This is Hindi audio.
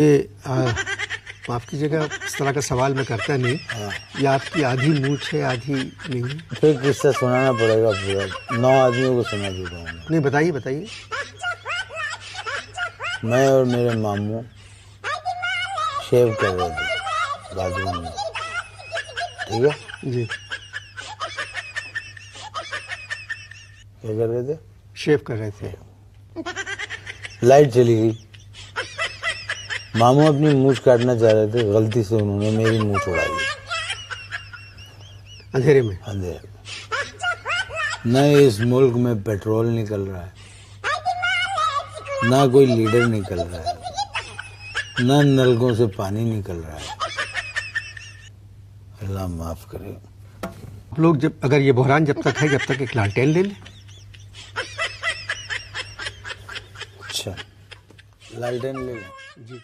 माफ़ कीजिएगा, इस तरह का सवाल मैं करता नहीं। हाँ। ये आपकी आधी मूंछ है, आधी नहीं है? फिर किस्सा सुनाना पड़ेगा पूरा, 9 आदमियों को सुना देता हूँ मैं। नहीं, बताइए, बताइए। मैं और मेरे मामू शेव कर रहे थे बाथरूम में, ठीक है? जी। क्या कर रहे थे? शेव कर रहे थे। लाइट चली गई। मामू अपनी मूछ काटना चाह रहे थे, गलती से उन्होंने मेरी मूछ उड़ा दी अंधेरे में। अंधेरे में। न इस मुल्क में पेट्रोल निकल रहा है, ना कोई लीडर निकल रहा है, ना नलकों से पानी निकल रहा है। अल्लाह माफ करे। आप लोग जब, अगर ये बहरान जब तक है, जब तक एक लालटेन ले लें। अच्छा, लालटेन ले लें। जी।